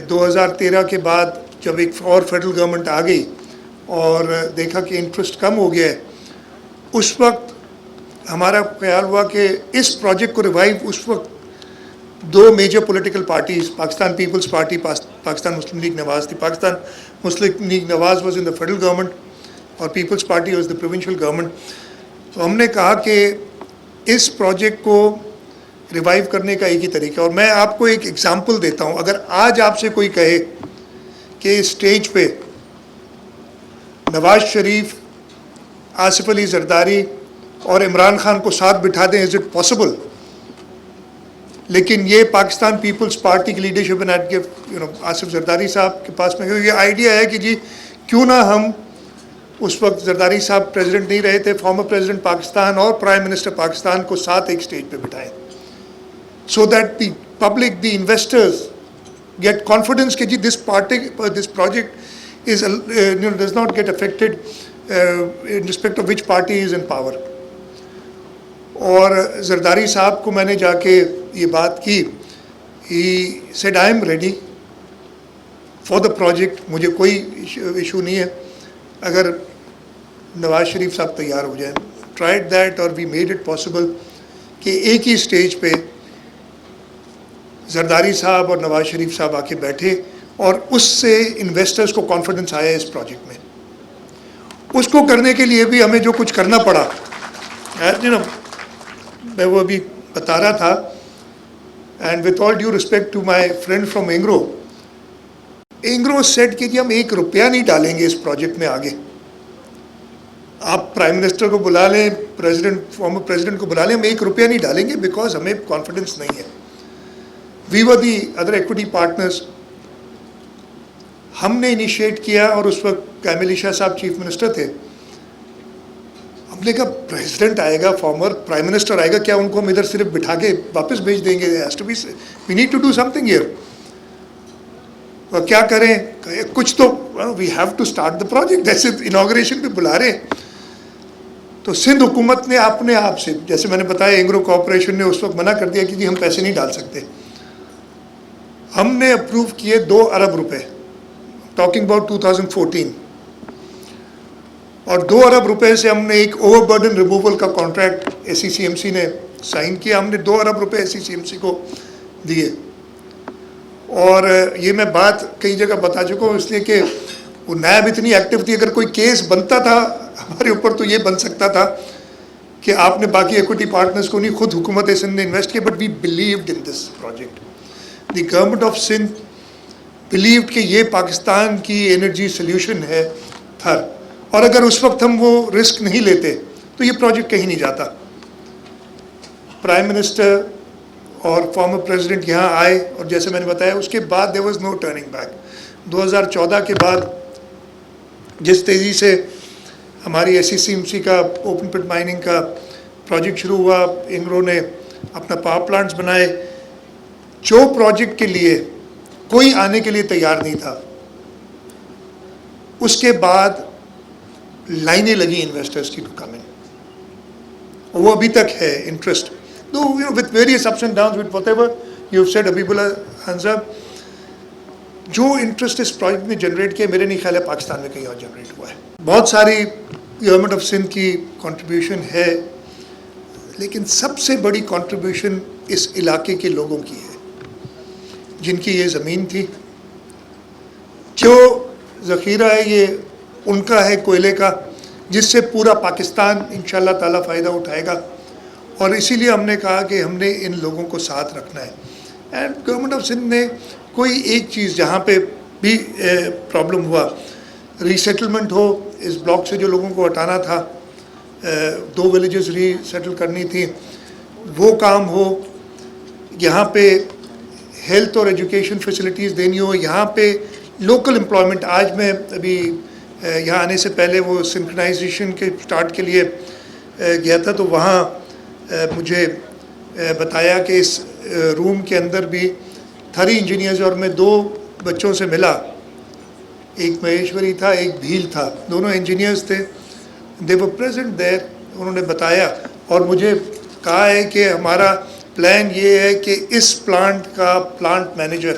2013 کے بعد جب ایک اور فیڈرل گورنمنٹ آ گئی اور دیکھا کہ انٹرسٹ کم ہو گیا ہے، اس وقت ہمارا خیال ہوا کہ اس پروجیکٹ کو ریوائیو اس وقت دو major political parties, Pakistan Peoples Party, Pakistan Muslim League Nawaz تھی. Pakistan Muslim League Nawaz was in the federal government اور Peoples Party was the provincial government. تو ہم نے کہا کہ اس پروجیکٹ کو ریوائیو کرنے کا ایک ہی طریقہ، اور میں آپ کو ایک ایگزامپل دیتا ہوں. اگر آج آپ سے کوئی کہے کہ اسٹیج پہ نواز شریف، آصف علی زرداری اور عمران خان کو ساتھ بٹھا دیں، از اٹ پاسبل؟ لیکن یہ پاکستان پیپلز پارٹی کی لیڈرشپ آصف زرداری صاحب کے پاس میں یہ آئیڈیا ہے کہ جی کیوں نہ ہم، اس وقت زرداری صاحب پریزیڈنٹ نہیں رہے تھے، فارمر پریزیڈنٹ پاکستان اور پرائم منسٹر پاکستان کو ساتھ ایک اسٹیج پہ بٹھائیں، so that the public, the investors get confidence کہ جی this project does not get affected in respect of which party is in power. اور زرداری صاحب کو میں نے جا کے یہ بات کی. he said I am ready for the project، مجھے کوئی ایشو نہیں ہے اگر نواز شریف صاحب تیار ہو جائیں. tried that اور we made it possible کہ ایک ہی اسٹیج پہ زرداری صاحب اور نواز شریف صاحب آ کے بیٹھے، اور اس سے انویسٹرز کو کانفیڈنس آیا اس پروجیکٹ میں. اس کو کرنے کے لیے بھی ہمیں جو کچھ کرنا پڑا، میں وہ ابھی بتا رہا تھا. And with all due respect to my friend from Engro seat کہ جی ہم ₹1 نہیں ڈالیں گے اس پروجیکٹ میں آگے. آپ پرائم منسٹر کو بلا لیں، فارمر پریزیڈنٹ کو بلا لیں، ہم ₹1 نہیں ڈالیں گے بیکاز ہمیں کانفیڈنس نہیں ہے. وی ور دی ادر ایکوٹی پارٹنرز. ہم نے انیشیٹ کیا، اور اس وقت کامل علی شاہ صاحب چیف منسٹر تھے. ہم نے کہا پریزیڈنٹ آئے گا، فارمر پرائم منسٹر آئے گا، کیا ان کو ہم ادھر صرف بٹھا کے واپس بھیج دیں گے؟ We need to do something here. اور کیا کریں، کچھ تو we have to start the project. جیسے انوگریشن پہ بلا رہے، تو سندھ حکومت نے اپنے آپ سے، جیسے میں نے بتایا، اینگرو کارپوریشن نے اس وقت منع کر دیا کہ جی ہم پیسے نہیں ڈال سکتے. ہم نے اپروو کیے ₹2 ارب، ٹاکنگ اباؤٹ 2014، اور ₹2 ارب سے ہم نے ایک اوور برڈن ریموول کا کانٹریکٹ SCCMC نے سائن کیا. ہم نے ₹2 ارب SCCMC کو دیے. اور یہ میں بات کئی جگہ بتا چکا ہوں، اس لیے کہ وہ نیب اتنی ایکٹیو تھی. اگر کوئی کیس بنتا تھا ہمارے اوپر تو یہ بن سکتا تھا کہ آپ نے باقی ایکوٹی پارٹنرز کو نہیں، خود حکومت سندھ نے انویسٹ کیا. But we believed in this project. The government of Sindh believed کہ یہ پاکستان کی انرجی سلیوشن ہے تھر. اور اگر اس وقت ہم وہ رسک نہیں لیتے تو یہ پروجیکٹ کہیں نہیں جاتا. پرائم منسٹر اور فارمر پریزیڈنٹ یہاں آئے، اور جیسے میں نے بتایا اس کے بعد there was no turning back. 2014 کے بعد جس تیزی سے ہماری SCCMC کا اوپن پٹ مائننگ کا پروجیکٹ شروع ہوا، اینگرو نے اپنا پاور پلانٹس بنائے، جو پروجیکٹ کے لیے کوئی آنے کے لیے تیار نہیں تھا، اس کے بعد لائنیں لگی انویسٹرز کی ٹو کم ان. وہ ابھی تک ہے interest, with various ups and downs, with whatever you have said. حبیب اللہ خان صاحب، جو انٹرسٹ اس پروجیکٹ نے جنریٹ کیا، میرے نہیں خیال ہے پاکستان میں کہیں اور جنریٹ ہوا ہے. بہت ساری گورنمنٹ آف سندھ کی کنٹریبیوشن ہے، لیکن سب سے بڑی کنٹریبیوشن اس علاقے کے لوگوں کی ہے، جن کی یہ زمین تھی. جو ذخیرہ ہے یہ ان کا ہے، کوئلے کا، جس سے پورا پاکستان انشاءاللہ تعالیٰ فائدہ اٹھائے گا. اور اسی لیے ہم نے کہا کہ ہم نے ان لوگوں کو ساتھ رکھنا ہے. اینڈ گورنمنٹ آف سندھ نے کوئی ایک چیز جہاں پہ بھی پرابلم ہوا، ری سیٹلمنٹ ہو، اس بلاک سے جو لوگوں کو ہٹانا تھا، 2 ولیجز ری سیٹل کرنی تھی، وہ کام ہو، یہاں پہ ہیلتھ اور ایجوکیشن فیسلٹیز دینی ہو، یہاں پہ لوکل امپلائمنٹ. آج میں ابھی یہاں آنے سے پہلے وہ سنکرنائزیشن کے سٹارٹ کے لیے گیا تھا، تو وہاں مجھے بتایا کہ اس روم کے اندر بھی 3 انجینئرز، اور میں 2 بچوں سے ملا، ایک مہیشوری تھا، ایک بھیل تھا، دونوں انجینئرز تھے. دے ور پریزنٹ دیر. انہوں نے بتایا اور مجھے کہا ہے کہ ہمارا پلان یہ ہے کہ اس پلانٹ کا پلانٹ مینیجر